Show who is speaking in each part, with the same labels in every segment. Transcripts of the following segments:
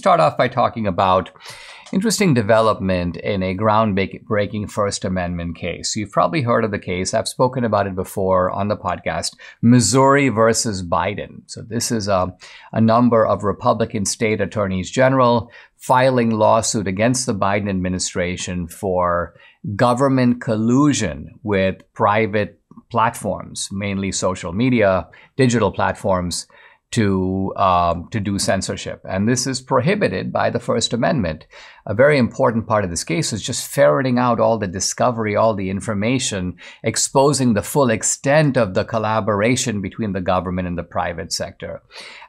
Speaker 1: start off by talking about interesting development in a groundbreaking First Amendment case. You've probably heard of the case. I've spoken about it before on the podcast, Missouri versus Biden. So this is a number of Republican state attorneys general filing lawsuit against the Biden administration for government collusion with private platforms, mainly social media, digital platforms, to do censorship. And this is prohibited by the First Amendment. A very important part of this case is just ferreting out all the discovery, all the information, exposing the full extent of the collaboration between the government and the private sector.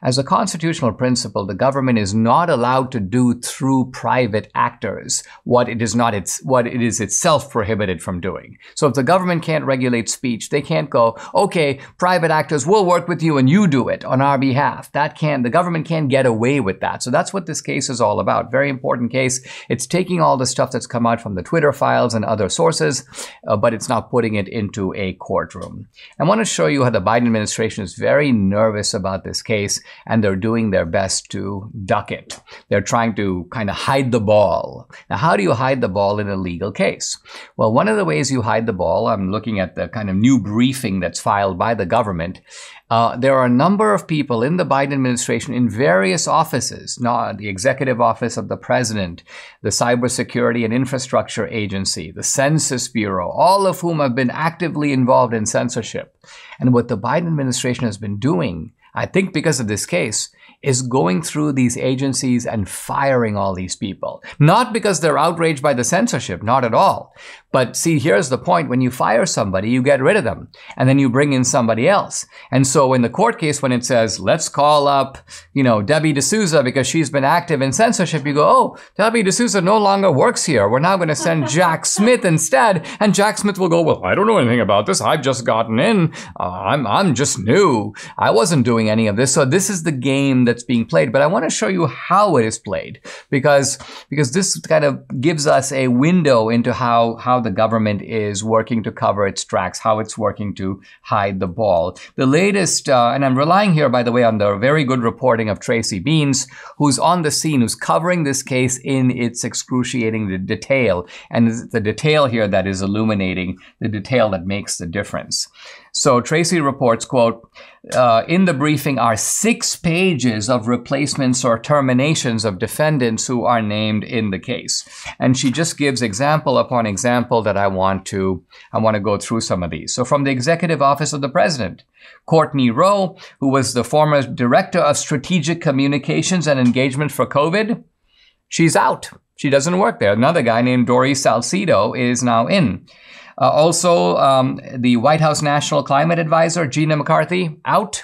Speaker 1: As a constitutional principle, the government is not allowed to do through private actors what it is itself prohibited from doing. So if the government can't regulate speech, they can't go, okay, private actors, we'll work with you and you do it on our behalf. The government can't get away with that. So that's what this case is all about. Very important case. It's taking all the stuff that's come out from the Twitter files and other sources, but it's not putting it into a courtroom. I want to show you how the Biden administration is very nervous about this case, and they're doing their best to duck it. They're trying to kind of hide the ball. Now, how do you hide the ball in a legal case? Well, one of the ways you hide the ball, I'm looking at the kind of new briefing that's filed by the government. There are a number of people in the Biden administration in various offices, the executive office of the president, the Cybersecurity and Infrastructure Agency, the Census Bureau, all of whom have been actively involved in censorship. And what the Biden administration has been doing, I think because of this case, is going through these agencies and firing all these people. Not because they're outraged by the censorship, not at all. But see, here's the point. When you fire somebody, you get rid of them, and then you bring in somebody else. And so in the court case, when it says, let's call up, Debbie D'Souza because she's been active in censorship, you go, oh, Debbie D'Souza no longer works here. We're now going to send Jack Smith instead. And Jack Smith will go, well, I don't know anything about this. I've just gotten in. I'm just new. I wasn't doing any of this. So this is the game that's being played. But I want to show you how it is played because this kind of gives us a window into how the government is working to cover its tracks, how it's working to hide the ball. The latest, and I'm relying here, by the way, on the very good reporting of Tracy Beans, who's on the scene, who's covering this case in its excruciating detail. And it's the detail here that is illuminating, the detail that makes the difference. So Tracy reports, quote, in the briefing are 6 pages of replacements or terminations of defendants who are named in the case. And she just gives example upon example that I want to go through some of these. So from the Executive Office of the President, Courtney Rowe, who was the former Director of Strategic Communications and Engagement for COVID, she's out. She doesn't work there. Another guy named Dory Salcido is now in. Also, the White House National Climate Advisor, Gina McCarthy, out.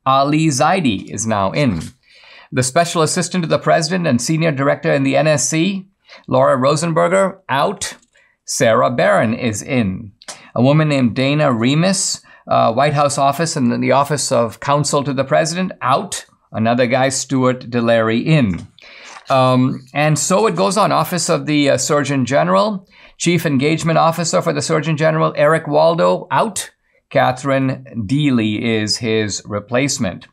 Speaker 1: Ali Zaidi is now in. The Special Assistant to the President and Senior Director in the NSC, Laura Rosenberger, out. Sarah Barron is in. A woman named Dana Remus, White House office and the Office of Counsel to the President, out. Another guy, Stuart Delarey, in. And so it goes on. Office of the Surgeon General, Chief Engagement Officer for the Surgeon General, Eric Waldo, out. Catherine Deely is his replacement.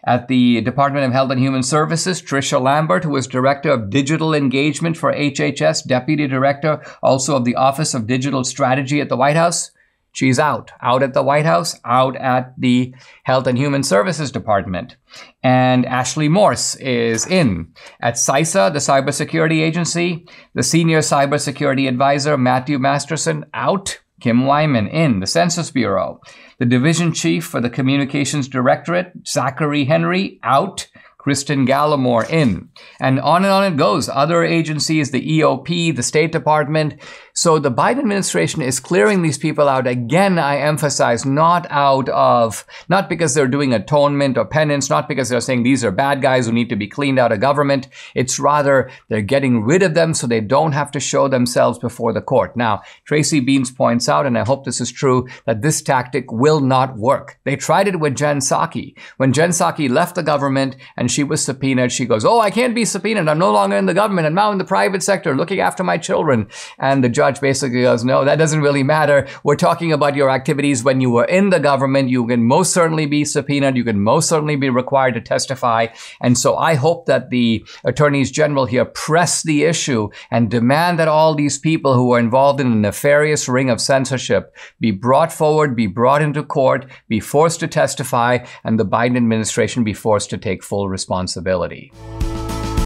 Speaker 1: At the Department of Health and Human Services, Tricia Lambert, who was Director of Digital Engagement for HHS, Deputy Director also of the Office of Digital Strategy at the White House, she's out. Out at the White House, out at the Health and Human Services Department. And Ashley Morse is in. At CISA, the Cybersecurity Agency, the Senior Cybersecurity Advisor, Matthew Masterson, out. Kim Wyman in. The Census Bureau, the Division Chief for the Communications Directorate, Zachary Henry, out. Kristen Gallimore in. And on it goes. Other agencies, the EOP, the State Department. So the Biden administration is clearing these people out. Again, I emphasize, not because they're doing atonement or penance, not because they're saying these are bad guys who need to be cleaned out of government. It's rather they're getting rid of them so they don't have to show themselves before the court. Now, Tracy Beans points out, and I hope this is true, that this tactic will not work. They tried it with Jen Psaki. When Jen Psaki left the government and she was subpoenaed, she goes, oh, I can't can't be subpoenaed. I'm no longer in the government. I'm now in the private sector looking after my children. And the judge basically goes, no, that doesn't really matter. We're talking about your activities when you were in the government. You can most certainly be subpoenaed. You can most certainly be required to testify. And so I hope that the attorneys general here press the issue and demand that all these people who are involved in a nefarious ring of censorship be brought forward, be brought into court, be forced to testify, and the Biden administration be forced to take full responsibility.